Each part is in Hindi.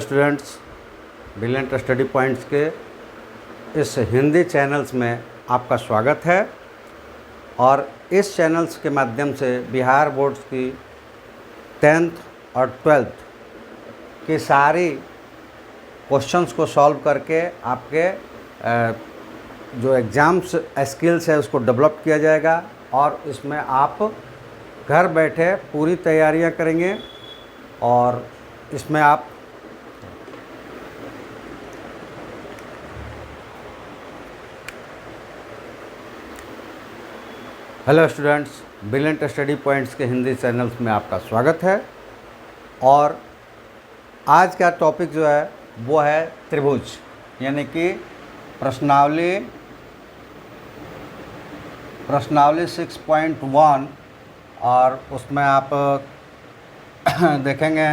स्टूडेंट्स, ब्रिलियंट स्टडी पॉइंट्स के इस हिंदी चैनल्स में आपका स्वागत है। और इस चैनल्स के माध्यम से बिहार बोर्ड्स की 10th और 12th की सारी क्वेश्चंस को सॉल्व करके आपके जो एग्ज़ाम्स स्किल्स है उसको डेवलप किया जाएगा और इसमें आप घर बैठे पूरी तैयारियां करेंगे और इसमें आप hello students, brilliant study points के हिंदी चैनल्स में आपका स्वागत है। और आज का टॉपिक जो है वो है त्रिभुज, यानी कि प्रश्नावली 6.1। और उसमें आप देखेंगे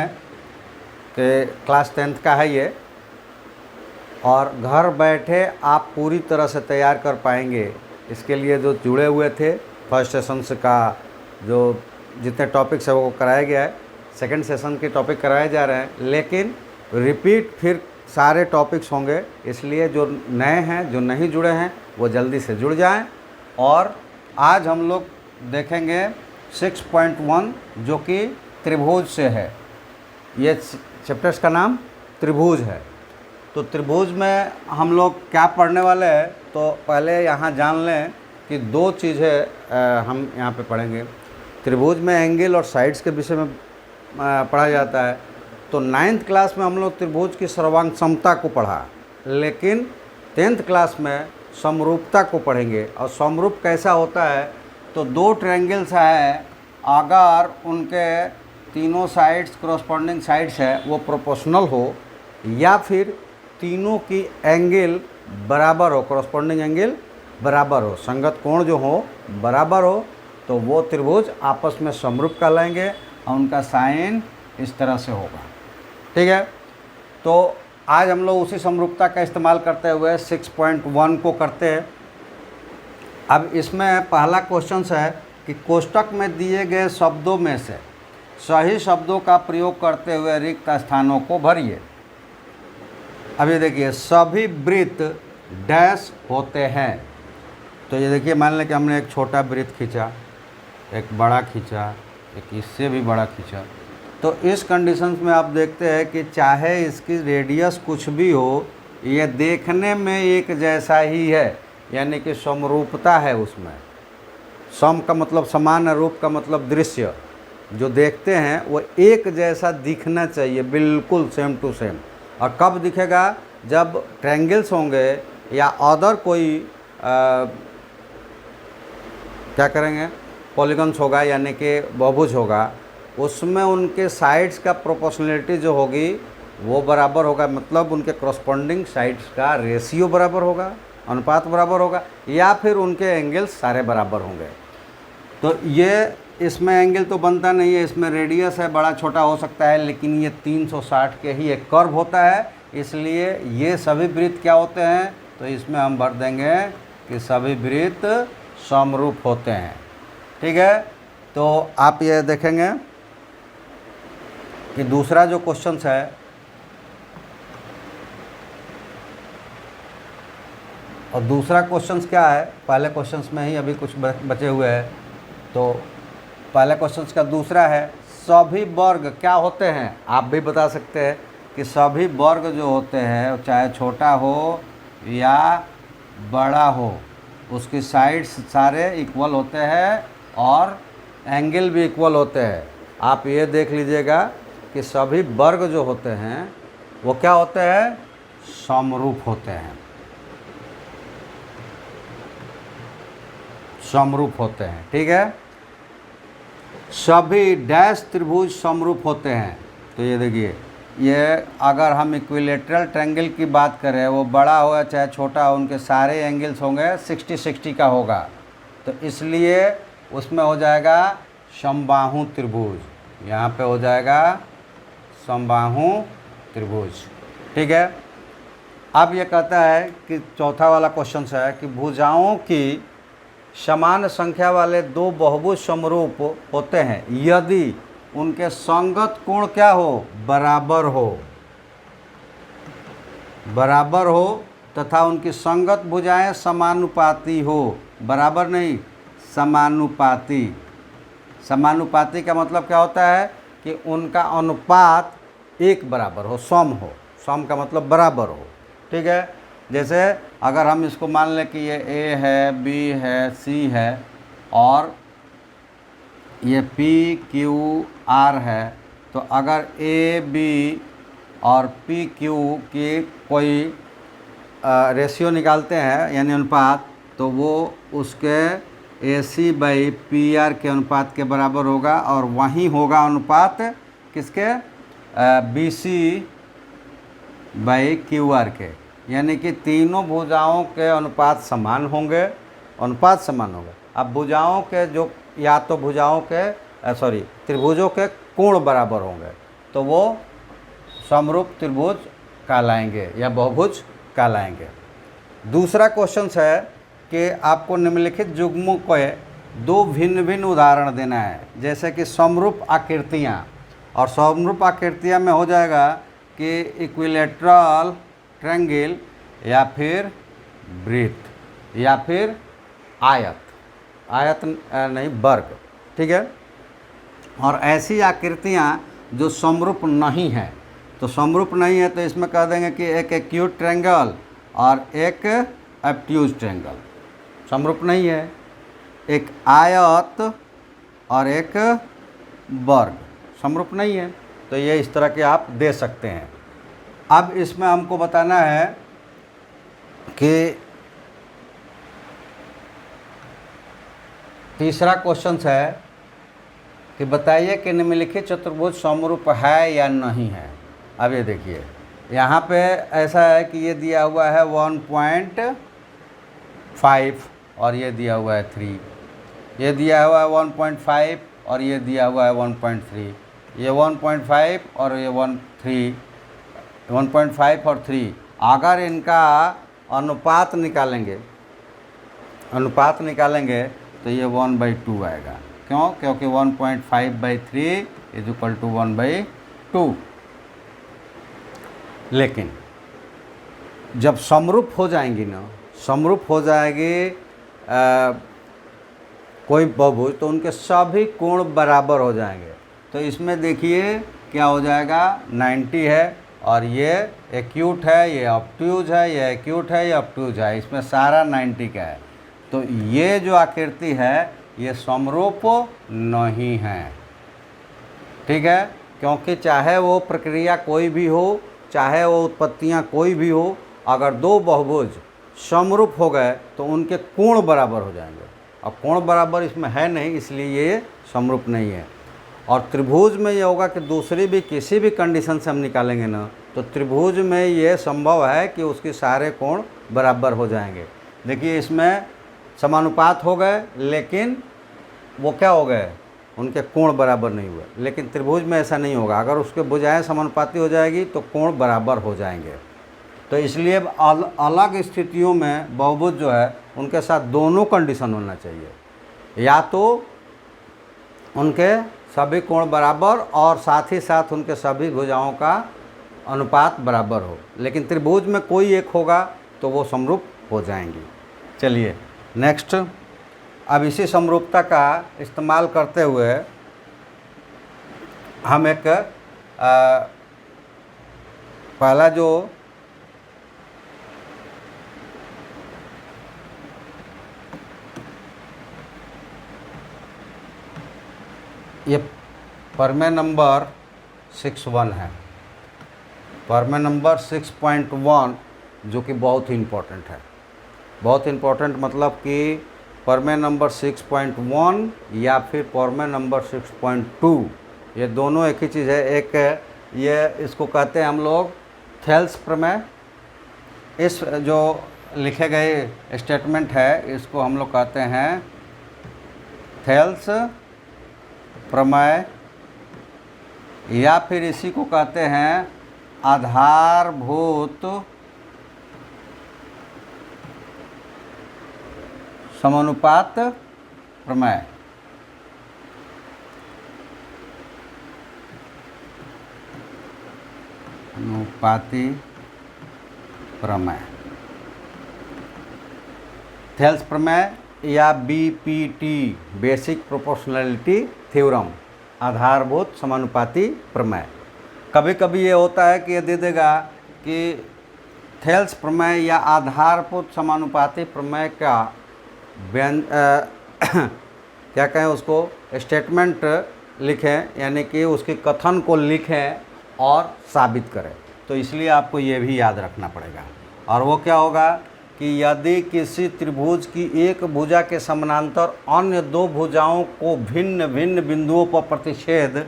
कि क्लास 10th का है ये, और घर बैठे आप पूरी तरह से तैयार कर पाएंगे। इसके लिए जो जुड़े हुए थे फर्स्ट सेशन से का जो जितने टॉपिक्स है वो कराया गया है, सेकंड सेशन के टॉपिक कराए जा रहे हैं, लेकिन रिपीट फिर सारे टॉपिक्स होंगे। इसलिए जो नए हैं, जो नहीं जुड़े हैं, वो जल्दी से जुड़ जाएं। और आज हम लोग देखेंगे 6.1 जो कि त्रिभुज से है। ये चैप्टर्स का नाम त्रिभुज है। तो त्रिभुज में हम लोग क्या पढ़ने वाले हैं, तो पहले यहाँ जान लें कि दो चीज़ें हम यहाँ पे पढ़ेंगे। त्रिभुज में एंगल और साइड्स के विषय में पढ़ा जाता है। तो 9th क्लास में हम लोग त्रिभुज की सर्वांग समता को पढ़ा, लेकिन 10th क्लास में समरूपता को पढ़ेंगे। और समरूप कैसा होता है, तो दो ट्रायंगल्स हैं, अगर उनके तीनों साइड्स कॉरस्पॉन्डिंग साइड्स है वो प्रोपोर्शनल हो, या फिर तीनों की एंगल बराबर हो, कॉरस्पॉन्डिंग एंगल बराबर हो, संगत कोण जो हो बराबर हो, तो वो त्रिभुज आपस में समरूप कहलाएंगे और उनका साइन इस तरह से होगा। ठीक है, तो आज हम लोग उसी समरूपता का इस्तेमाल करते हुए 6.1 को करते हैं। अब इसमें पहला क्वेश्चन है कि कोष्टक में दिए गए शब्दों में से सही शब्दों का प्रयोग करते हुए रिक्त स्थानों को भरिए। अब ये देखिए, सभी वृत्त डैश होते हैं। तो ये देखिए, मान लें कि हमने एक छोटा वृत्त खींचा, एक बड़ा खींचा, एक इससे भी बड़ा खींचा। तो इस कंडीशंस में आप देखते हैं कि चाहे इसकी रेडियस कुछ भी हो, ये देखने में एक जैसा ही है, यानी कि समरूपता है उसमें। सम का मतलब समान, रूप का मतलब दृश्य, जो देखते हैं वो एक जैसा दिखना चाहिए, बिल्कुल सेम टू सेम। और कब दिखेगा, जब ट्रायंगल्स होंगे या अदर कोई क्या करेंगे, पॉलीगन्स होगा, यानी कि बहुभुज होगा, उसमें उनके साइड्स का प्रोपोर्शनलिटी जो होगी वो बराबर होगा, मतलब उनके कॉरस्पॉन्डिंग साइड्स का रेशियो बराबर होगा, अनुपात बराबर होगा, या फिर उनके एंगल्स सारे बराबर होंगे। तो ये इसमें एंगल तो बनता नहीं है, इसमें रेडियस है, बड़ा छोटा हो सकता है, लेकिन ये 360 के ही एक कर्व होता है। इसलिए ये सभी वृत्त क्या होते हैं, तो इसमें हम भर देंगे कि सभी वृत्त समरूप होते हैं। ठीक है, तो आप ये देखेंगे कि दूसरा जो क्वेश्चन है, और दूसरा क्वेश्चन क्या है, पहले क्वेश्चन में ही अभी कुछ बचे हुए हैं। तो पहले क्वेश्चन का दूसरा है, सभी वर्ग क्या होते हैं। आप भी बता सकते हैं कि सभी वर्ग जो होते हैं, चाहे छोटा हो या बड़ा हो, उसकी साइड्स सारे इक्वल होते हैं और एंगल भी इक्वल होते हैं। आप ये देख लीजिएगा कि सभी वर्ग जो होते हैं वो क्या होते हैं, समरूप होते हैं, समरूप होते हैं। ठीक है, सभी डैश त्रिभुज समरूप होते हैं। तो ये देखिए, ये अगर हम इक्विलेटरल ट्रायंगल की बात करें, वो बड़ा हो या चाहे छोटा हो, उनके सारे एंगल्स होंगे 60-60 का होगा। तो इसलिए उसमें हो जाएगा समबाहु त्रिभुज, यहाँ पे हो जाएगा समबाहु त्रिभुज। ठीक है, अब ये कहता है कि चौथा वाला क्वेश्चन है कि भुजाओं की समान संख्या वाले दो बहुभुज समरूप होते हैं यदि उनके संगत कोण क्या हो, बराबर हो। बराबर हो तथा उनकी संगत भुजाएं समानुपाती हो। बराबर नहीं, समानुपाती। समानुपाती का मतलब क्या होता है कि उनका अनुपात एक बराबर हो, सम हो। सम का मतलब बराबर हो। ठीक है, जैसे अगर हम इसको मान लें कि ये ए है, बी है, सी है और ये पी क्यू आर है, तो अगर ए बी और पी क्यू की कोई रेशियो निकालते हैं यानी अनुपात, तो वो उसके ए सी बाई पी आर के अनुपात के बराबर होगा। और वहीं होगा अनुपात किसके, B C by Q R के, यानी कि तीनों भुजाओं के अनुपात समान होंगे, अनुपात समान होगा। अब भुजाओं के जो या तो भुजाओं के त्रिभुजों के कोण बराबर होंगे तो वो समरूप त्रिभुज कहलाएंगे या बहुभुज कहलाएंगे। दूसरा क्वेश्चन है कि आपको निम्नलिखित युग्मों के दो भिन्न भिन्न उदाहरण देना है, जैसे कि समरूप आकृतियाँ। और समरूप आकृतियाँ में हो जाएगा कि इक्विलेटरल ट्रायंगल या फिर वृत्त या फिर आयत, आयत नहीं वर्ग। ठीक है, और ऐसी आकृतियाँ जो समरूप नहीं हैं, तो समरूप नहीं है तो इसमें कह देंगे कि एक एक्यूट ट्रायंगल और एक ऑब्ट्यूज ट्रायंगल। समरूप नहीं है, एक आयत और एक वर्ग समरूप नहीं है। तो ये इस तरह के आप दे सकते हैं। अब इसमें हमको बताना है कि तीसरा क्वेश्चन है कि बताइए कि निम्नलिखित चतुर्भुज समरूप है या नहीं है। अब ये देखिए, यहाँ पे ऐसा है कि ये दिया हुआ है 1.5 और ये दिया हुआ है 3, ये दिया हुआ है 1.5 और ये दिया हुआ है 1.3, ये 1.5 और ये 1.5 और 3। अगर इनका अनुपात निकालेंगे तो ये 1/2 आएगा। क्यों? क्योंकि 1.5/3 इज इक्वल टू 1/2। लेकिन जब समरूप हो जाएंगी ना, समरूप हो जाएगी कोई बहुभुज, तो उनके सभी कोण बराबर हो जाएंगे। तो इसमें देखिए क्या हो जाएगा, 90 है और ये एक्यूट है, ये ऑब्ट्यूज है, ये एक्यूट है, ये ऑब्ट्यूज है, इसमें सारा 90 का है। तो ये जो आकृति है ये समरूप नहीं है। ठीक है, क्योंकि चाहे वो प्रक्रिया कोई भी हो, चाहे वो उत्पत्तियां कोई भी हो, अगर दो बहुभुज समरूप हो गए तो उनके कोण बराबर हो जाएंगे। अब कोण बराबर इसमें है नहीं, इसलिए ये समरूप नहीं है। और त्रिभुज में ये होगा कि दूसरी भी किसी भी कंडीशन से हम निकालेंगे ना, तो त्रिभुज में ये संभव है कि उसके सारे कोण बराबर हो जाएंगे। देखिए इसमें समानुपात हो गए, लेकिन वो क्या हो गए, उनके कोण बराबर नहीं हुए। लेकिन त्रिभुज में ऐसा नहीं होगा, अगर उसके भुजाएं समानुपाती हो जाएगी तो कोण बराबर हो जाएंगे। तो इसलिए अलग स्थितियों में बहुभुज जो है उनके साथ दोनों कंडीशन होना चाहिए, या तो उनके सभी कोण बराबर और साथ ही साथ उनके सभी भुजाओं का अनुपात बराबर हो। लेकिन त्रिभुज में कोई एक होगा तो वो समरूप हो जाएंगी। चलिए नेक्स्ट, अब इसी समरूपता का इस्तेमाल करते हुए हम एक पहला जो ये प्रमेय नंबर 6.1 है, प्रमेय नंबर 6.1, जो कि बहुत ही इम्पोर्टेंट है। बहुत इम्पोर्टेंट मतलब कि प्रमेय नंबर 6.1 या फिर प्रमेय नंबर 6.2, ये दोनों एक ही चीज़ है। एक ये इसको कहते हैं हम लोग थेल्स प्रमेय। इस जो लिखे गए स्टेटमेंट है इसको हम लोग कहते हैं थेल्स प्रमेय, या फिर इसी को कहते हैं आधारभूत समानुपात प्रमेय। अनुपाती प्रमेय, थेल्स प्रमेय या बीपीटी, बेसिक प्रोपोर्शनैलिटी थ्योरम, आधारभूत समानुपाती प्रमेय। कभी कभी ये होता है कि ये दे देगा कि थेल्स प्रमेय या आधारभूत समानुपाती प्रमेय का क्या कहें उसको, स्टेटमेंट लिखें, यानी कि उसके कथन को लिखें और साबित करें। तो इसलिए आपको ये भी याद रखना पड़ेगा। और वो क्या होगा कि यदि किसी त्रिभुज की एक भुजा के समानांतर अन्य दो भुजाओं को भिन्न भिन्न बिंदुओं पर प्रतिच्छेद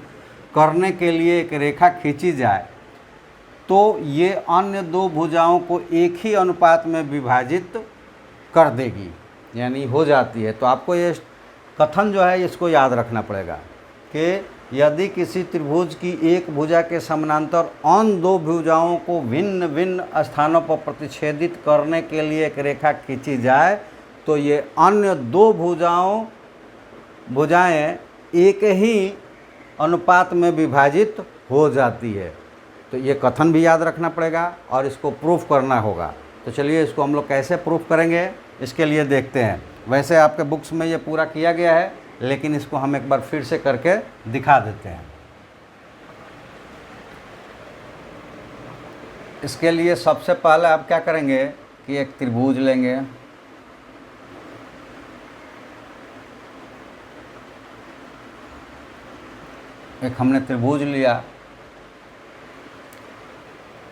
करने के लिए एक रेखा खींची जाए तो ये अन्य दो भुजाओं को एक ही अनुपात में विभाजित कर देगी, यानी हो जाती है। तो आपको ये कथन जो है इसको याद रखना पड़ेगा कि यदि किसी त्रिभुज की एक भुजा के समानांतर अन्य दो भुजाओं को भिन्न भिन्न स्थानों पर प्रतिच्छेदित करने के लिए एक रेखा खींची जाए तो ये अन्य दो भुजाएं एक ही अनुपात में विभाजित हो जाती है। तो ये कथन भी याद रखना पड़ेगा और इसको प्रूफ करना होगा। तो चलिए इसको हम लोग कैसे प्रूफ करेंगे इसके लिए देखते हैं। वैसे आपके बुक्स में ये पूरा किया गया है, लेकिन इसको हम एक बार फिर से करके दिखा देते हैं। इसके लिए सबसे पहले आप क्या करेंगे कि एक त्रिभुज लेंगे, एक हमने त्रिभुज लिया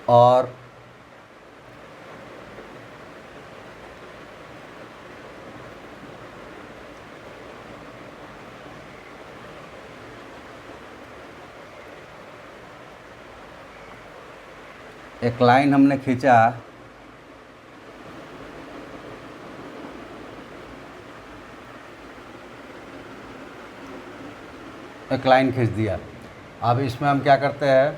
और एक लाइन हमने खींचा, एक लाइन खींच दिया। अब इसमें हम क्या करते हैं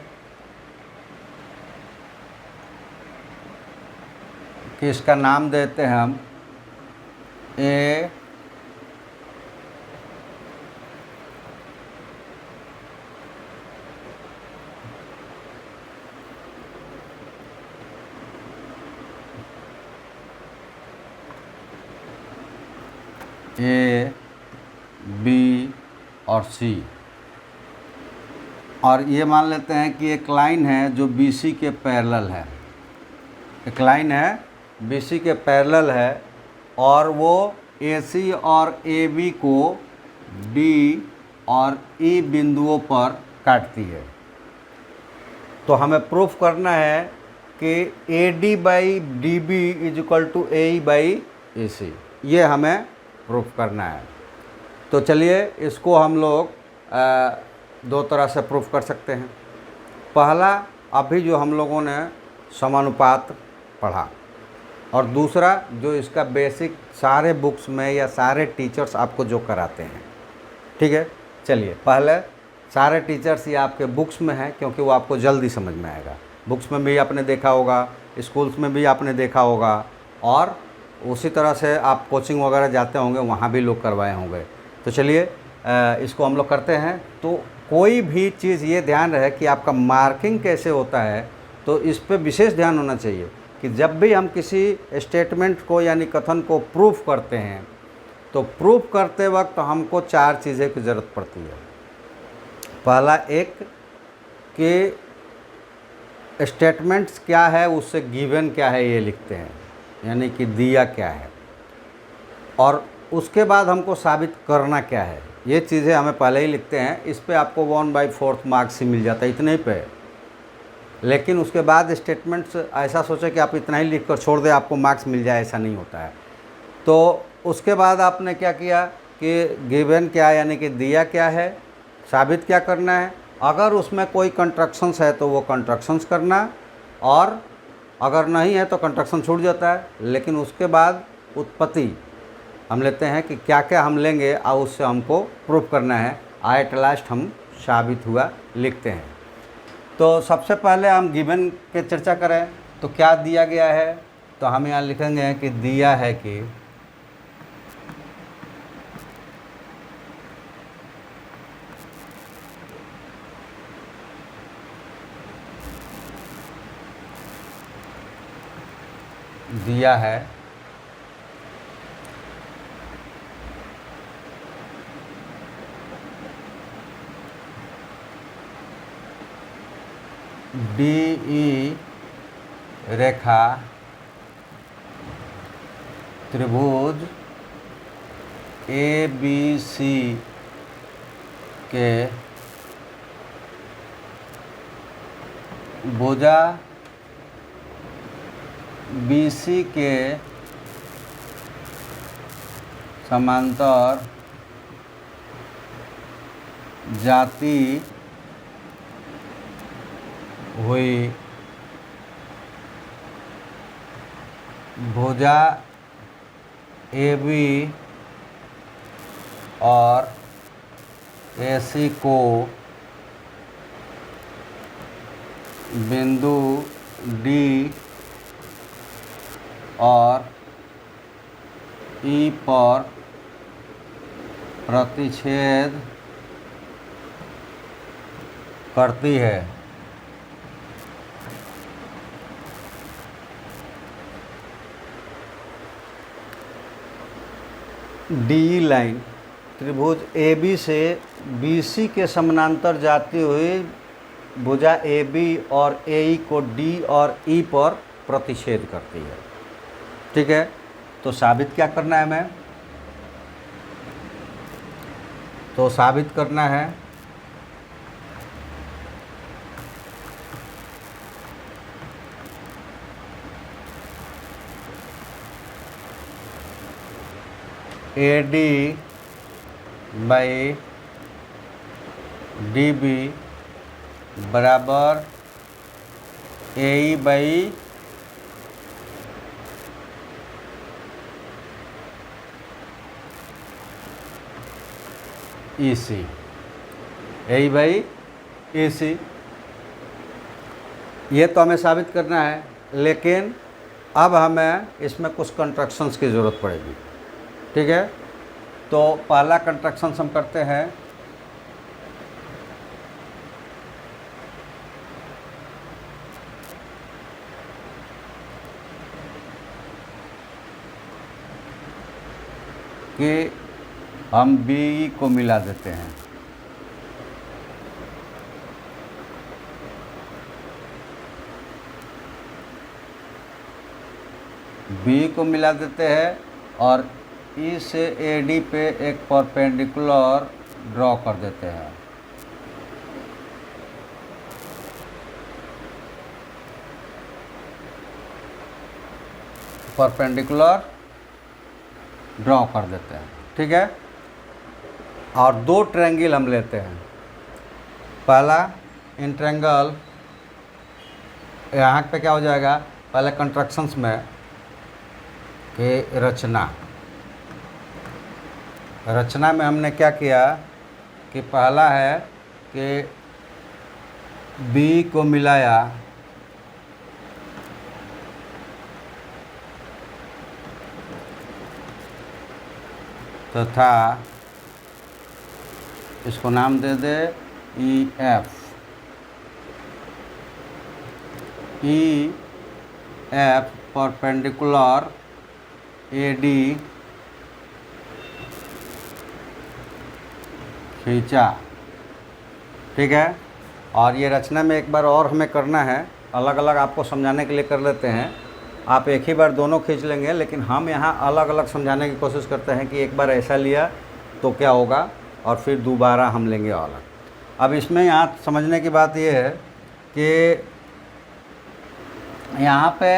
कि इसका नाम देते हैं हम ए बी और सी, और ये मान लेते हैं कि एक लाइन है जो BC के पैरेलल है, एक लाइन है BC के पैरेलल है और वो AC और AB को D और E बिंदुओं पर काटती है। तो हमें प्रूफ करना है कि AD/DB = AE/AC, ये हमें प्रूफ करना है। तो चलिए इसको हम लोग दो तरह से प्रूफ कर सकते हैं। पहला, अभी जो हम लोगों ने समानुपात पढ़ा, और दूसरा जो इसका बेसिक सारे बुक्स में या सारे टीचर्स आपको जो कराते हैं। ठीक है, चलिए पहले सारे टीचर्स ये आपके बुक्स में हैं क्योंकि वो आपको जल्दी समझ में आएगा। बुक्स में भी आपने देखा होगा, स्कूल्स में भी आपने देखा होगा, और उसी तरह से आप कोचिंग वगैरह जाते होंगे, वहाँ भी लोग करवाए होंगे। तो चलिए इसको हम लोग करते हैं। तो कोई भी चीज़ ये ध्यान रहे कि आपका मार्किंग कैसे होता है, तो इस पे विशेष ध्यान होना चाहिए कि जब भी हम किसी स्टेटमेंट को यानी कथन को प्रूफ करते हैं तो प्रूफ करते वक्त हमको चार चीज़ें की ज़रूरत पड़ती है। पहला, एक कि स्टेटमेंट्स क्या है उससे गिवन क्या है ये लिखते हैं, यानी कि दिया क्या है, और उसके बाद हमको साबित करना क्या है, ये चीज़ें हमें पहले ही लिखते हैं। इस पे आपको 1/4 मार्क्स ही मिल जाता है, इतने ही पे। लेकिन उसके बाद स्टेटमेंट्स ऐसा सोचे कि आप इतना ही लिख कर छोड़ दें आपको मार्क्स मिल जाए, ऐसा नहीं होता है। तो उसके बाद आपने क्या किया कि गिवन क्या है, यानी कि दिया क्या है, साबित क्या करना है, अगर उसमें कोई कंस्ट्रक्शंस है तो वो कंस्ट्रक्शंस करना, और अगर नहीं है तो कंस्ट्रक्शन छूट जाता है। लेकिन उसके बाद उत्पत्ति हम लेते हैं कि क्या क्या हम लेंगे और उससे हमको प्रूफ करना है। एट लास्ट हम साबित हुआ लिखते हैं। तो सबसे पहले हम गिवन के चर्चा करें तो क्या दिया गया है, तो हम यहाँ लिखेंगे कि दिया है कि दिया है DE रेखा त्रिभुज ABC के भुजा BC के समांतर जाती हुई भुजा AB और AC को बिंदु D और E पर प्रतिच्छेद करती है। DE लाइन त्रिभुज AB से BC के समानांतर जाती हुई भुजा AB और AE को D और E पर प्रतिच्छेद करती है। ठीक है, तो साबित क्या करना है हमें? तो साबित करना है AD बाई DB बराबर AE by EC, AE by EC। ये तो हमें साबित करना है, लेकिन अब हमें इसमें कुछ कंस्ट्रक्शंस की ज़रूरत पड़ेगी। ठीक है, तो पहला कंस्ट्रक्शंस हम करते हैं। कि हम BE को मिला देते हैं। BE को मिला देते हैं और E से AD पे एक परपेंडिकुलर ड्रॉ कर देते हैं। परपेंडिकुलर ड्रॉ कर देते हैं। ठीक है, और दो ट्रायंगल हम लेते हैं। पहला इन ट्रायंगल यहाँ पे क्या हो जाएगा, पहले कंस्ट्रक्शंस में कि रचना में हमने क्या किया कि पहला है कि B को मिलाया तथा इसको नाम दे दे EF। EF परपेंडिकुलर AD खींचा। ठीक है, और ये रचना में एक बार और हमें करना है, अलग अलग आपको समझाने के लिए कर लेते हैं। आप एक ही बार दोनों खींच लेंगे, लेकिन हम यहाँ अलग अलग समझाने की कोशिश करते हैं कि एक बार ऐसा लिया तो क्या होगा और फिर दोबारा हम लेंगे अलग। अब इसमें यहाँ समझने की बात यह है कि यहाँ पे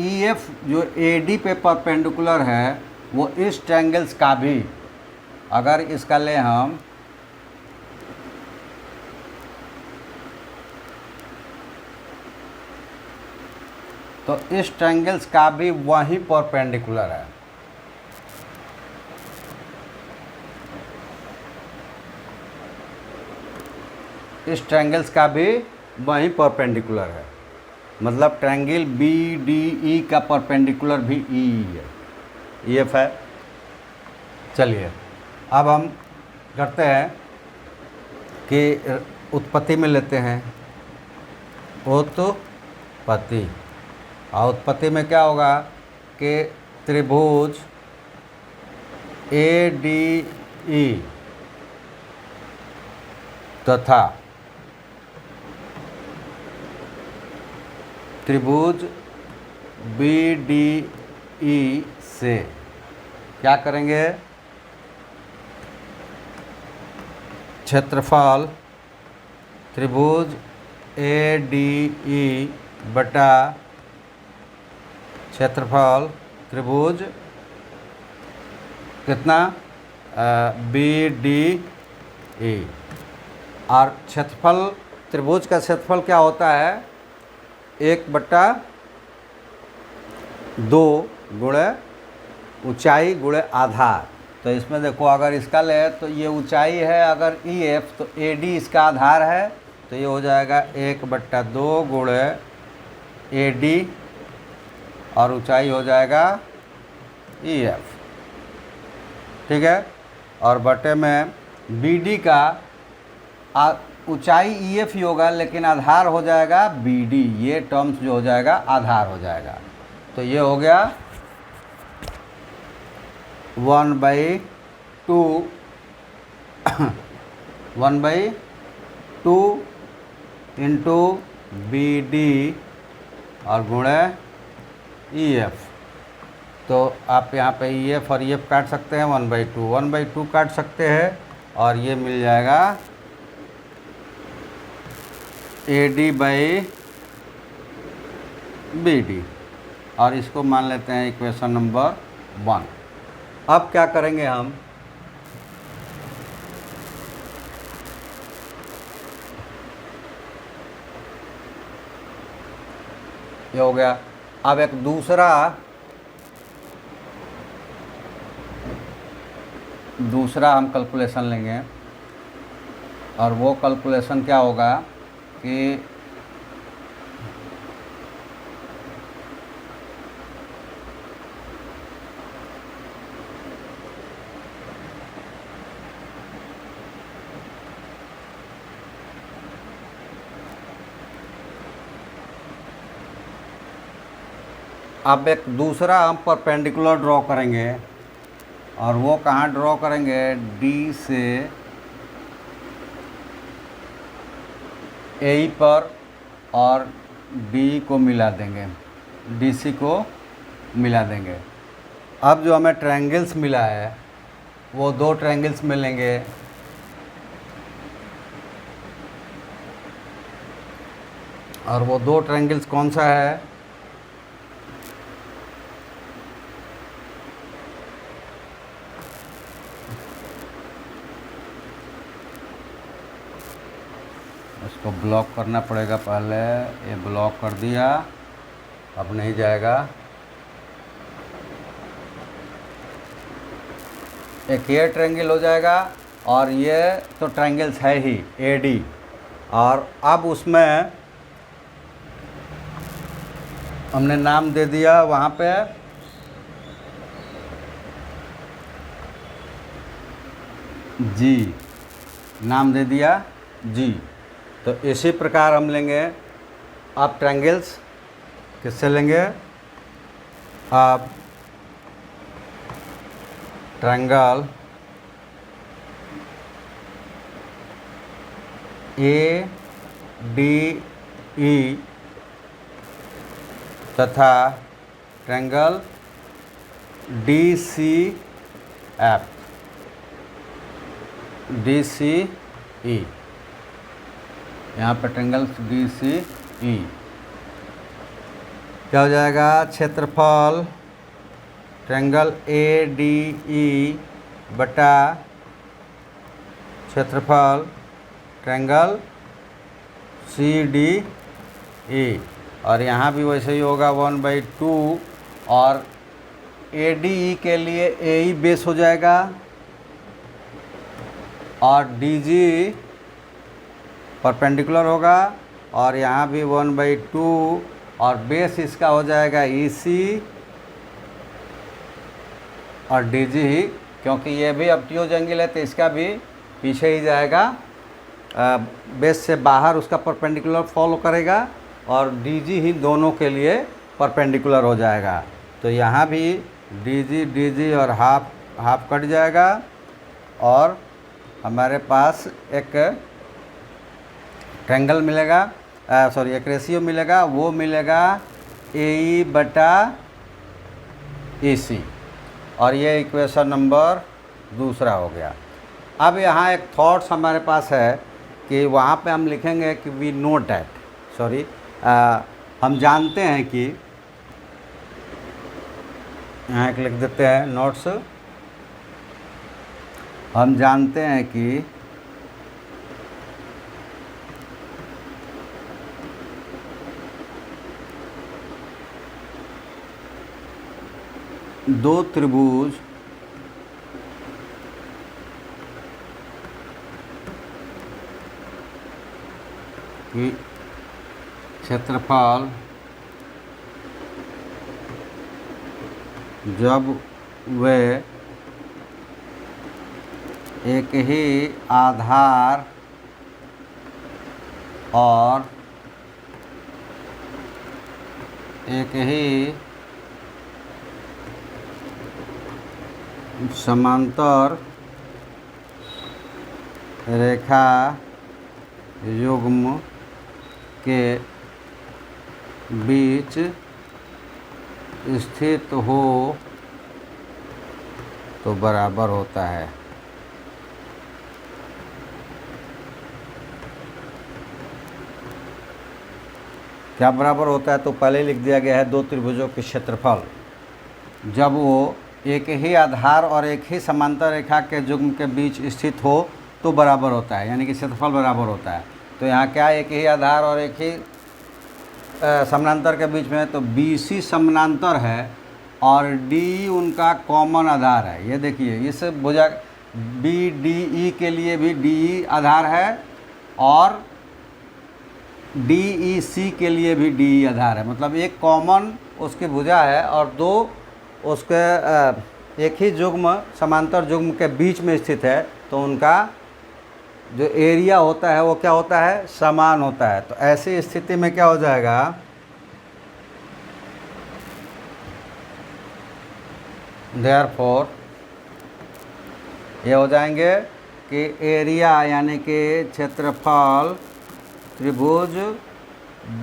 EF जो AD पे परपेंडिकुलर है वो इस ट्रायंगल्स का भी, अगर इसका ले हम तो इस ट्रायंगल्स का भी वही परपेंडिकुलर है। इस ट्रायंगल्स का भी वही परपेंडिकुलर है, मतलब ट्रायंगल BDE का परपेंडिकुलर भी E है, EF है। चलिए अब हम करते हैं कि उत्पत्ति में लेते हैं। उत्पत्ति, और उत्पत्ति में क्या होगा कि त्रिभुज ए डी ई तथा त्रिभुज बी डी ई से क्या करेंगे, क्षेत्रफल त्रिभुज ए डी ई बटा क्षेत्रफल त्रिभुज कितना बी डी ई। और क्षेत्रफल त्रिभुज का क्षेत्रफल क्या होता है, 1/2 गुणे ऊंचाई गुणे आधार। तो इसमें देखो अगर इसका ले तो ये ऊंचाई है अगर ई एफ, तो ए डी इसका आधार है, तो ये हो जाएगा 1/2 गुणे ए डी और ऊंचाई हो जाएगा ई एफ, ठीक है। और बटे में बी डी का ऊंचाई ई एफ ही होगा लेकिन आधार हो जाएगा बी डी, ये टर्म्स जो हो जाएगा आधार हो जाएगा। तो ये हो गया 1/2 इंटू बी डी और गुणे ई एफ। तो आप यहाँ पे ई एफ और ई एफ काट सकते हैं, 1/2 काट सकते हैं और ये मिल जाएगा A D by B D, और इसको मान लेते हैं इक्वेशन नंबर 1। अब क्या करेंगे हम, ये हो गया। अब एक दूसरा हम कैलकुलेशन लेंगे और वो कैलकुलेशन क्या होगा कि अब एक दूसरा हम परपेंडिकुलर ड्रॉ करेंगे और वो कहाँ ड्रॉ करेंगे, डी से ए पर और डी को मिला देंगे, डी सी को मिला देंगे। अब जो हमें ट्रायंगल्स मिला है वो 2 ट्रायंगल्स मिलेंगे, और वो 2 ट्रायंगल्स कौन सा है, इसको ब्लॉक करना पड़ेगा पहले, ये ब्लॉक कर दिया, अब नहीं जाएगा। एक ये ट्रायंगल हो जाएगा और ये तो ट्रायंगल्स है ही ए डी, और अब उसमें हमने नाम दे दिया वहाँ पे जी, नाम दे दिया जी। तो इसी प्रकार हम लेंगे अब ट्रायंगल्स, किससे लेंगे, अब ट्रायंगल ए डी ई तथा triangle D C F, D C E, यहाँ पर ट्रायंगल डी सी ई क्या हो जाएगा, क्षेत्रफल ट्रायंगल ए डी ई बटा क्षेत्रफल ट्रायंगल सी डी ई, और यहाँ भी वैसे ही होगा 1/2, और ए डी ई के लिए ए ई बेस हो जाएगा और डी जी परपेंडिकुलर होगा, और यहाँ भी 1/2 और बेस इसका हो जाएगा ई सी और डी जी ही, क्योंकि ये भी ऑब्ट्यूज एंगल है तो इसका भी पीछे ही जाएगा, बेस से बाहर उसका परपेंडिकुलर फॉलो करेगा और डी जी ही दोनों के लिए परपेंडिकुलर हो जाएगा। तो यहाँ भी डी जी और हाफ हाफ कट जाएगा और हमारे पास एक ट्रायंगल मिलेगा, सॉरी एक रेशियो मिलेगा, वो मिलेगा ए बटा ए सी। और ये इक्वेशन नंबर दूसरा हो गया। अब यहाँ एक थॉट्स हमारे पास है कि वहाँ पे हम लिखेंगे कि वी नो डैट, सॉरी हम जानते हैं कि, यहाँ एक लिख देते हैं नोट्स, हम जानते हैं कि दो त्रिभुज की क्षेत्रफल जब वे एक ही आधार और एक ही समांतर रेखा युग्म के बीच स्थित हो तो बराबर होता है। क्या बराबर होता है? तो पहले लिख दिया गया है दो त्रिभुजों के क्षेत्रफल जब वो एक ही आधार और एक ही समांतर रेखा के युग्म के बीच स्थित हो तो बराबर होता है, यानी कि क्षेत्रफल बराबर होता है। तो यहाँ क्या एक ही आधार और एक ही समानांतर के बीच में, तो BC समानांतर है और D उनका कॉमन आधार है। ये देखिए इस भुजा BDE के लिए भी DE आधार है और DEC के लिए भी DE आधार है, मतलब एक कॉमन उसकी भुजा है और दो उसके एक ही युग्म समांतर युग्म के बीच में स्थित है, तो उनका जो एरिया होता है वो क्या होता है? समान होता है। तो ऐसी स्थिति में क्या हो जाएगा? देयरफॉर ये हो जाएंगे कि एरिया यानी कि क्षेत्रफल त्रिभुज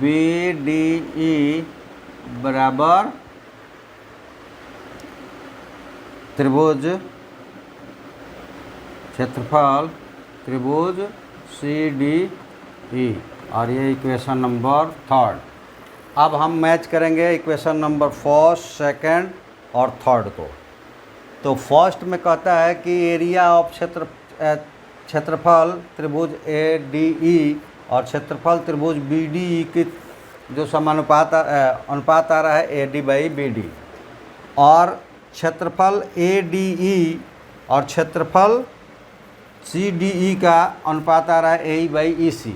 BDE बराबर त्रिभुज क्षेत्रफल त्रिभुज CDE, और ये इक्वेशन नंबर थर्ड। अब हम मैच करेंगे इक्वेशन नंबर फर्स्ट, सेकंड और थर्ड को। तो फर्स्ट में कहता है कि एरिया ऑफ क्षेत्रफल त्रिभुज ADE और क्षेत्रफल त्रिभुज BDE की जो समानुपात अनुपात आ रहा है AD/BD, और क्षेत्रफल ADE और क्षेत्रफल CDE का अनुपात आ रहा है AE/EC।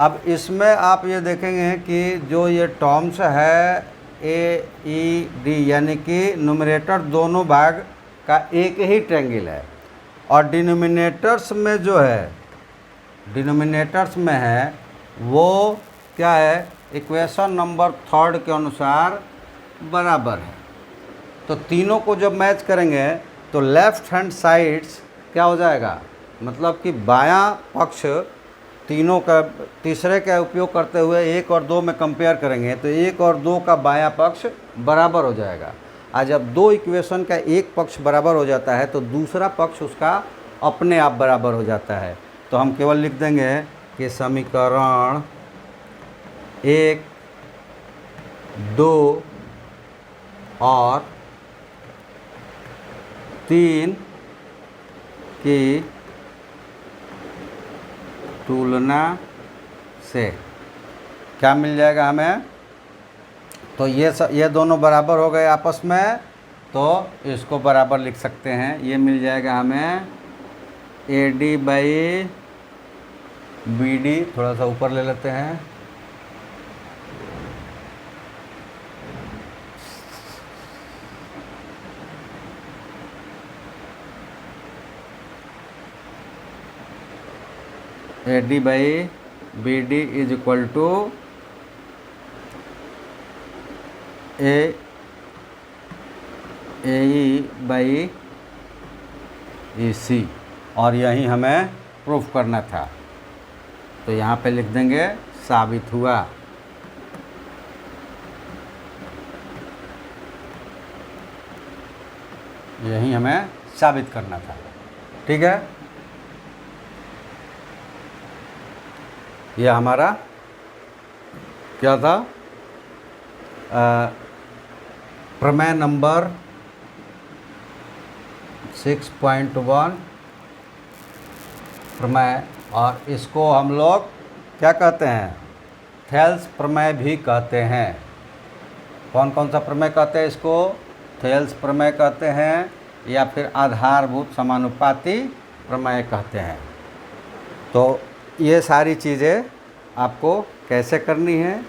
अब इसमें आप ये देखेंगे कि जो ये टर्म्स है AED यानी कि न्यूमरेटर दोनों भाग का एक ही ट्रायंगल है, और डिनोमिनेटर्स में जो है, डिनोमिनेटर्स में है वो क्या है? इक्वेशन नंबर थर्ड के अनुसार बराबर है। तो तीनों को जब मैच करेंगे तो लेफ्ट हैंड साइड्स क्या हो जाएगा? मतलब कि बायां पक्ष तीनों का तीसरे का उपयोग करते हुए 1 और 2 में कंपेयर करेंगे तो 1 और 2 का बायां पक्ष बराबर हो जाएगा। आज जब दो इक्वेशन का एक पक्ष बराबर हो जाता है तो दूसरा पक्ष उसका अपने आप बराबर हो जाता है। तो हम केवल लिख देंगे कि समीकरण 1, 2 और 3 की तुलना से क्या मिल जाएगा हमें? तो ये दोनों बराबर हो गए आपस में, तो इसको बराबर लिख सकते हैं। ये मिल जाएगा हमें AD/BD, थोड़ा सा ऊपर ले लेते हैं, AD/BD is equal to AE/EC, और यही हमें प्रूफ करना था, तो यहाँ पे लिख देंगे साबित हुआ। यही हमें साबित करना था, ठीक है। यह हमारा क्या था, प्रमेय नंबर 6.1 प्रमेय, और इसको हम लोग क्या कहते हैं, थेल्स प्रमेय भी कहते हैं। कौन कौन सा प्रमेय कहते हैं इसको, थेल्स प्रमेय कहते हैं, या फिर आधारभूत समानुपाती प्रमेय कहते हैं। तो ये सारी चीज़ें आपको कैसे करनी है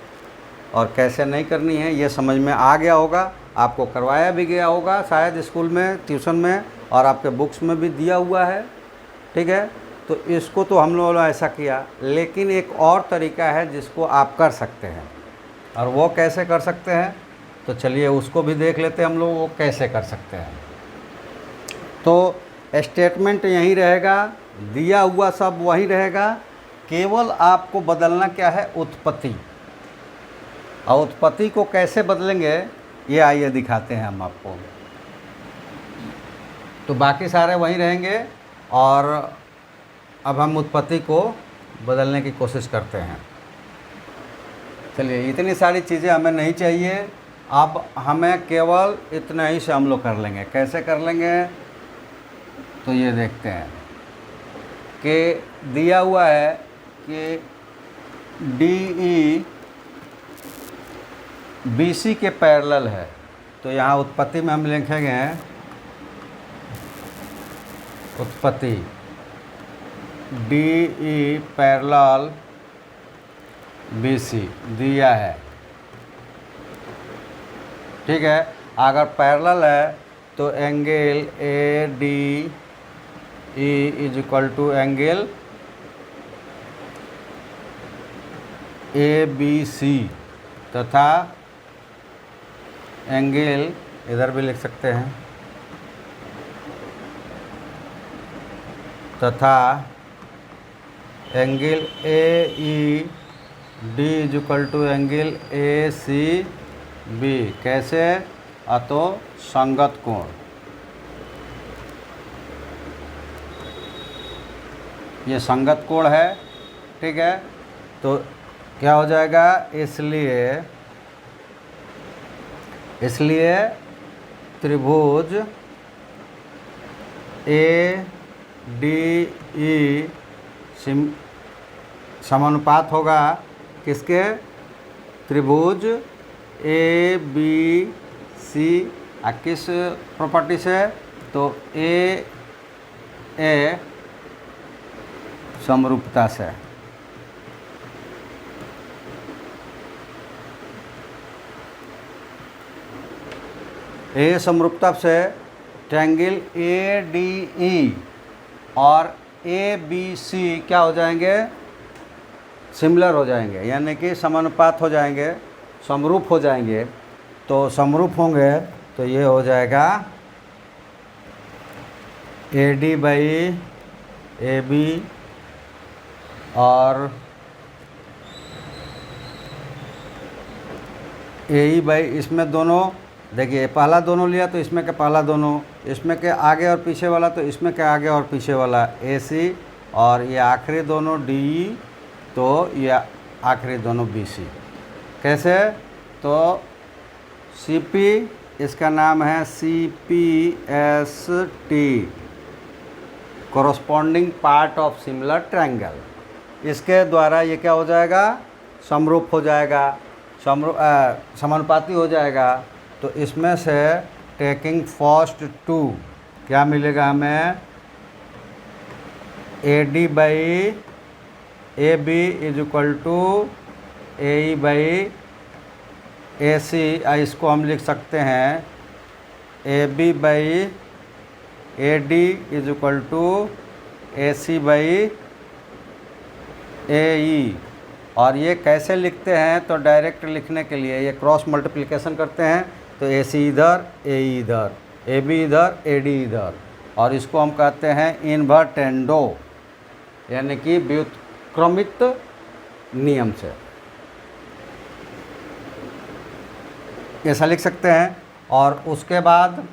और कैसे नहीं करनी है ये समझ में आ गया होगा, आपको करवाया भी गया होगा शायद स्कूल में, ट्यूशन में, और आपके बुक्स में भी दिया हुआ है, ठीक है। तो इसको तो हम लोगों ने ऐसा किया, लेकिन एक और तरीका है जिसको आप कर सकते हैं, और वो कैसे कर सकते हैं, तो चलिए उसको भी देख लेते हैं हम लोग, वो कैसे कर सकते हैं। तो स्टेटमेंट यही रहेगा, दिया हुआ सब वही रहेगा, केवल आपको बदलना क्या है, उत्पत्ति। और उत्पत्ति को कैसे बदलेंगे ये आइए दिखाते हैं हम आपको। तो बाकी सारे वहीं रहेंगे, और अब हम उत्पत्ति को बदलने की कोशिश करते हैं। चलिए, इतनी सारी चीज़ें हमें नहीं चाहिए, अब हमें केवल इतना ही से हम लोग कर लेंगे। कैसे कर लेंगे, तो ये देखते हैं कि दिया हुआ है कि DE BC के पैरेलल है, तो यहाँ उत्पत्ति में हम लिखेंगे उत्पत्ति DE पैरेलल BC दिया है, ठीक है। अगर पैरेलल है तो angle ADE is equal to angle ABC, तथा एंगल इधर भी लिख सकते हैं, तथा angle AED is equal to angle ACB। कैसे, अतो संगत कोण, ये संगत कोण है, ठीक है। तो क्या हो जाएगा, इसलिए त्रिभुज ADE समानुपात होगा किसके, त्रिभुज ABC, किस प्रॉपर्टी से, तो A समरूपता से। A समरूपता से ट्रायंगल ADE और ABC क्या हो जाएंगे, सिमिलर हो जाएंगे, यानी कि समानुपात हो जाएंगे, समरूप हो जाएंगे। तो समरूप होंगे तो ये हो जाएगा AD/AB और AE इसमें दोनों, देखिए पहला दोनों लिया तो इसमें के पहला दोनों, इसमें के आगे और पीछे वाला तो इसमें के आगे और पीछे वाला AC, और ये आखिरी दोनों DE, तो ये आखिरी दोनों BC। कैसे, तो CP इसका नाम है CPST, corresponding part of similar triangle. इसके द्वारा ये क्या हो जाएगा, समरूप हो जाएगा, समानुपाती हो जाएगा। तो इसमें से टेकिंग फर्स्ट टू क्या मिलेगा हमें, AD/AB is equal to AE/AC। इसको हम लिख सकते हैं AB/AD is equal to AC/AE। और ये कैसे लिखते हैं, तो डायरेक्ट लिखने के लिए ये क्रॉस मल्टीप्लिकेशन करते हैं, तो AC इधर AE इधर, ए बी इधर, ए डी इधर, और इसको हम कहते हैं इन्वर्टेंडो, यानी कि व्युत्क्रमित नियम से ऐसा लिख सकते हैं। और उसके बाद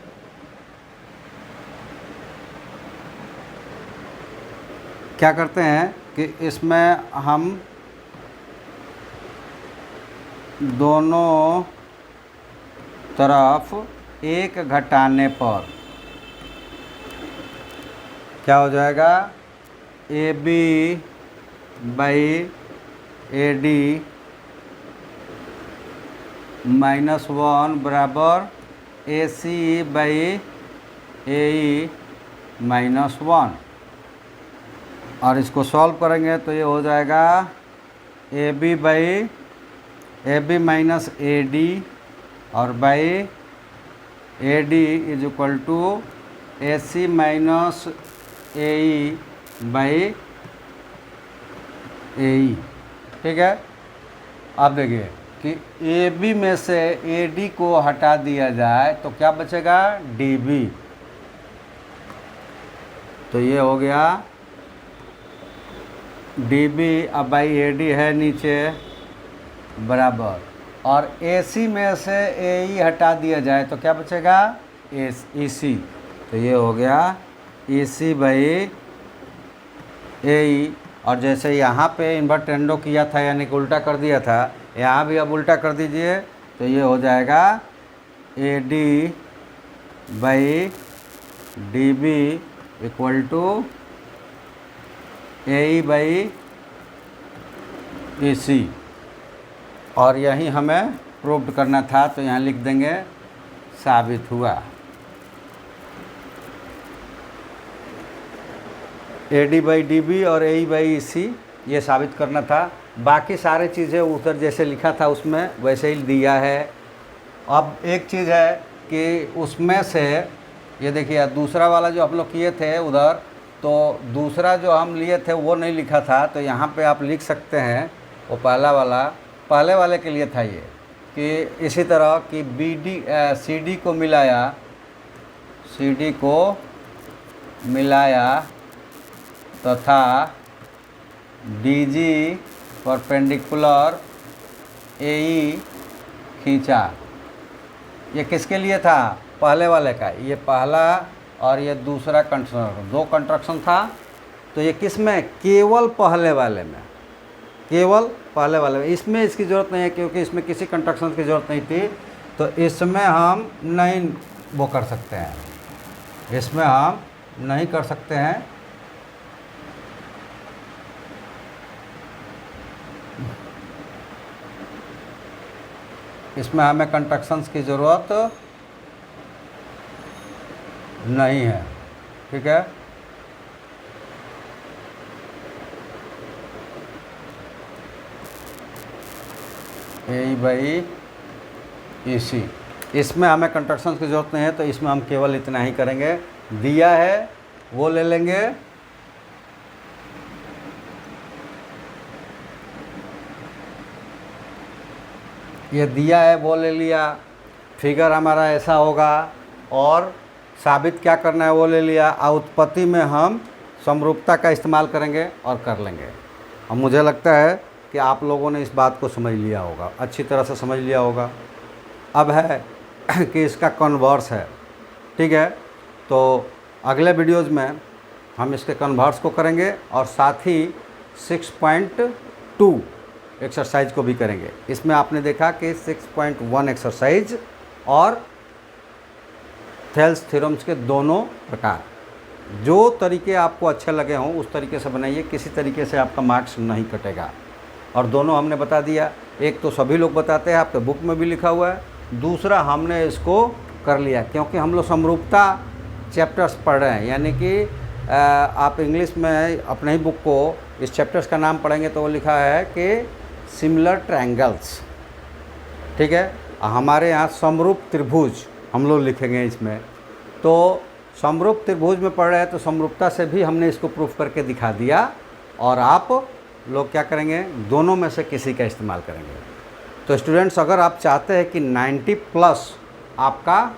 क्या करते हैं कि इसमें हम दोनों तरफ एक घटाने पर क्या हो जाएगा, A B by A D -1 बराबर ए सी बाई ए ई -1, और इसको सॉल्व करेंगे तो ये हो जाएगा A B minus A D और by A D is equal to A C minus A E by A E. ठीक है, अब देखिए कि ए बी में से ए डी को हटा दिया जाए तो क्या बचेगा, डी बी। तो ये हो गया डी बी, अब बाई ए डी है नीचे बराबर, और ए सी में से ए ई हटा दिया जाए तो क्या बचेगा, ई सी। तो ये हो गया ई सी बाई ए ई। और जैसे यहाँ पे इन्वर्टेंडो किया था यानी कि उल्टा कर दिया था, यहाँ भी अब उल्टा कर दीजिए तो ये हो जाएगा A D by D B equal to A E by A C. और यही हमें प्रूव करना था तो यहाँ लिख देंगे साबित हुआ। A D by D B और ए ई बाई ई सी ये साबित करना था। बाकी सारे चीज़ें उधर जैसे लिखा था उसमें वैसे ही दिया है। अब एक चीज़ है कि उसमें से ये देखिए दूसरा वाला जो हम लोग किए थे उधर, तो दूसरा जो हम लिए थे वो नहीं लिखा था, तो यहाँ पे आप लिख सकते हैं वो पहला वाला, पहले वाले के लिए था ये कि इसी तरह कि बी डी सी डी को मिलाया, सी डी को मिलाया तथा डी जी परपेंडिकुलर ए ई खींचा। ये किसके लिए था, पहले वाले का, ये पहला और ये दूसरा कंस्ट्रक्शन, दो कंस्ट्रक्शन था। तो ये किस में, केवल पहले वाले में, केवल पहले वाले में। इसमें इसकी ज़रूरत नहीं है क्योंकि इसमें किसी कंस्ट्रक्शन की ज़रूरत नहीं थी, तो इसमें हम नहीं वो कर सकते हैं, इसमें हम नहीं कर सकते हैं। इसमें हमें कंस्ट्रक्शंस की ज़रूरत नहीं है। ठीक है, ए बाई ई सी, इसमें हमें कंस्ट्रक्शंस की ज़रूरत नहीं है, तो इसमें हम केवल इतना ही करेंगे। दिया है वो ले लेंगे, ये दिया है वो ले लिया, फिगर हमारा ऐसा होगा, और साबित क्या करना है वो ले लिया। उत्पत्ति में हम समरूपता का इस्तेमाल करेंगे और कर लेंगे। अब मुझे लगता है कि आप लोगों ने इस बात को समझ लिया होगा, अच्छी तरह से समझ लिया होगा। अब है कि इसका कन्वर्स है। ठीक है, तो अगले वीडियोज़ में हम इसके कन्वर्स को करेंगे और साथ ही 6.2 एक्सरसाइज को भी करेंगे। इसमें आपने देखा कि 6.1 एक्सरसाइज और थेल्स थ्योरम्स के दोनों प्रकार, जो तरीके आपको अच्छे लगे हों उस तरीके से बनाइए, किसी तरीके से आपका मार्क्स नहीं कटेगा। और दोनों हमने बता दिया, एक तो सभी लोग बताते हैं, आपके बुक में भी लिखा हुआ है, दूसरा हमने इसको कर लिया क्योंकि हम लोग समरूपता चैप्टर्स पढ़ रहे हैं। यानी कि आप इंग्लिश में अपने ही बुक को इस चैप्टर्स का नाम पढ़ेंगे तो वो लिखा है कि सिमिलर ट्रायंगल्स। ठीक है, हमारे यहाँ समरूप त्रिभुज हम लोग लिखेंगे इसमें। तो समरूप त्रिभुज में पढ़ रहे हैं तो समरूपता से भी हमने इसको प्रूफ करके दिखा दिया, और आप लोग क्या करेंगे, दोनों में से किसी का इस्तेमाल करेंगे। तो स्टूडेंट्स, अगर आप चाहते हैं कि 90+ आपका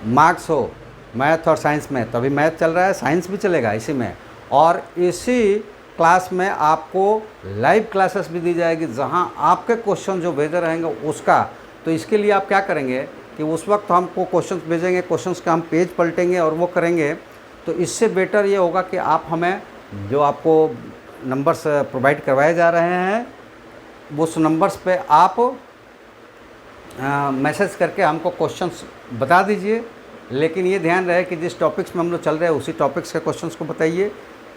मार्क्स हो मैथ और साइंस में, तो अभी मैथ चल रहा है, साइंस भी चलेगा इसी में। और इसी क्लास में आपको लाइव क्लासेस भी दी जाएगी जहां आपके क्वेश्चन जो भेजे रहेंगे उसका। तो इसके लिए आप क्या करेंगे कि उस वक्त हमको क्वेश्चंस भेजेंगे, क्वेश्चंस का हम पेज पलटेंगे और वो करेंगे। तो इससे बेटर ये होगा कि आप हमें जो आपको नंबर्स प्रोवाइड करवाए जा रहे हैं उस नंबर्स पे आप मैसेज करके हमको क्वेश्चंस बता दीजिए। लेकिन ये ध्यान रहे कि जिस टॉपिक्स में हम लोग चल रहे हैं उसी टॉपिक्स के क्वेश्चंस को बताइए।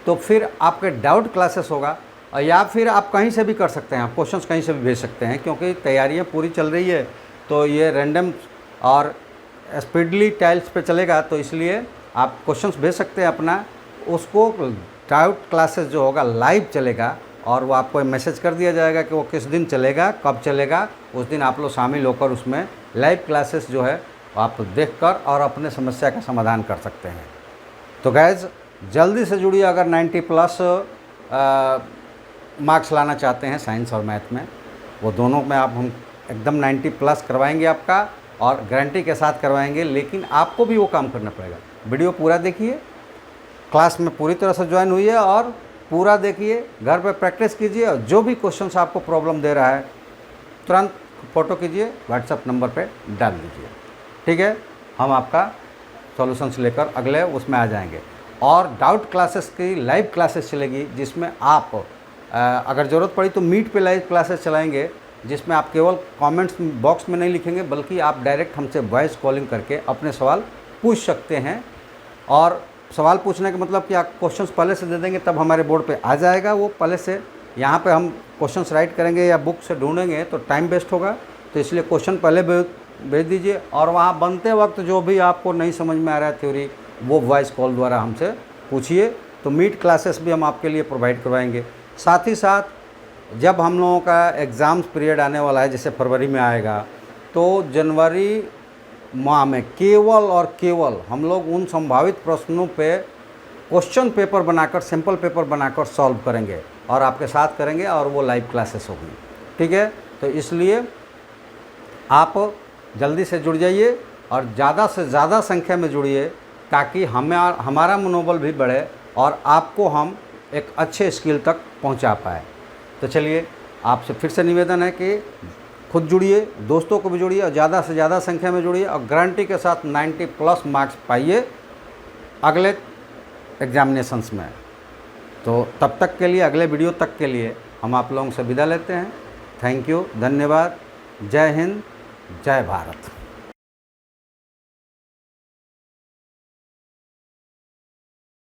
तो फिर आपके डाउट क्लासेस होगा, और या फिर आप कहीं से भी कर सकते हैं, आप क्वेश्चंस कहीं से भी भेज सकते हैं, क्योंकि तैयारियां पूरी चल रही है। तो ये रैंडम और स्पीडली टाइल्स पे चलेगा, तो इसलिए आप क्वेश्चंस भेज सकते हैं अपना। उसको डाउट क्लासेस जो होगा लाइव चलेगा, और वो आपको मैसेज कर दिया जाएगा कि वो किस दिन चलेगा, कब चलेगा। उस दिन आप लोग शामिल होकर उसमें लाइव क्लासेस जो है आप देखकर और अपने समस्या का समाधान कर सकते हैं। तो गैज़ जल्दी से जुड़िए। अगर 90+ मार्क्स लाना चाहते हैं साइंस और मैथ में, वो दोनों में आप हम एकदम 90+ करवाएंगे आपका, और गारंटी के साथ करवाएंगे। लेकिन आपको भी वो काम करना पड़ेगा। वीडियो पूरा देखिए, क्लास में पूरी तरह से ज्वाइन हुई है और पूरा देखिए, घर पे प्रैक्टिस कीजिए, और जो भी क्वेश्चंस आपको प्रॉब्लम दे रहा है तुरंत फ़ोटो कीजिए, व्हाट्सएप नंबर पे डाल दीजिए। ठीक है, हम आपका सॉल्यूशंस लेकर अगले उसमें आ जाएंगे। और डाउट क्लासेस की लाइव क्लासेस चलेगी, जिसमें आप अगर ज़रूरत पड़ी तो मीट पे लाइव क्लासेस चलाएंगे, जिसमें आप केवल कमेंट्स बॉक्स में नहीं लिखेंगे, बल्कि आप डायरेक्ट हमसे वॉइस कॉलिंग करके अपने सवाल पूछ सकते हैं। और सवाल पूछने का मतलब कि आप क्वेश्चंस पहले से दे देंगे, तब हमारे बोर्ड पे आ जाएगा वो पहले से। यहाँ पे हम क्वेश्चंस राइट करेंगे या बुक से ढूंढेंगे तो टाइम वेस्ट होगा। तो इसलिए क्वेश्चन पहले भेज दीजिए, और वहाँ बनते वक्त जो भी आपको नहीं समझ में आ रहा है थ्योरी, वो वॉइस कॉल द्वारा हमसे पूछिए। तो मीट क्लासेस भी हम आपके लिए प्रोवाइड करवाएंगे। साथ ही साथ जब हम लोगों का एग्ज़ाम्स पीरियड आने वाला है, जैसे फरवरी में आएगा, तो जनवरी माह में केवल और केवल हम लोग उन संभावित प्रश्नों पे क्वेश्चन पेपर बनाकर, सैम्पल पेपर बनाकर सॉल्व करेंगे और आपके साथ करेंगे, और वो लाइव क्लासेस होगी। ठीक है, तो इसलिए आप जल्दी से जुड़ जाइए और ज़्यादा से ज़्यादा संख्या में जुड़िए, ताकि हमारा मनोबल भी बढ़े और आपको हम एक अच्छे स्किल तक पहुंचा पाए। तो चलिए, आपसे फिर से निवेदन है कि खुद जुड़िए, दोस्तों को भी जुड़िए, और ज़्यादा से ज़्यादा संख्या में जुड़िए, और गारंटी के साथ 90+ मार्क्स पाइए अगले एग्जामिनेशंस में। तो तब तक के लिए, अगले वीडियो तक के लिए हम आप लोगों से विदा लेते हैं। थैंक यू, धन्यवाद। जय हिंद, जय भारत।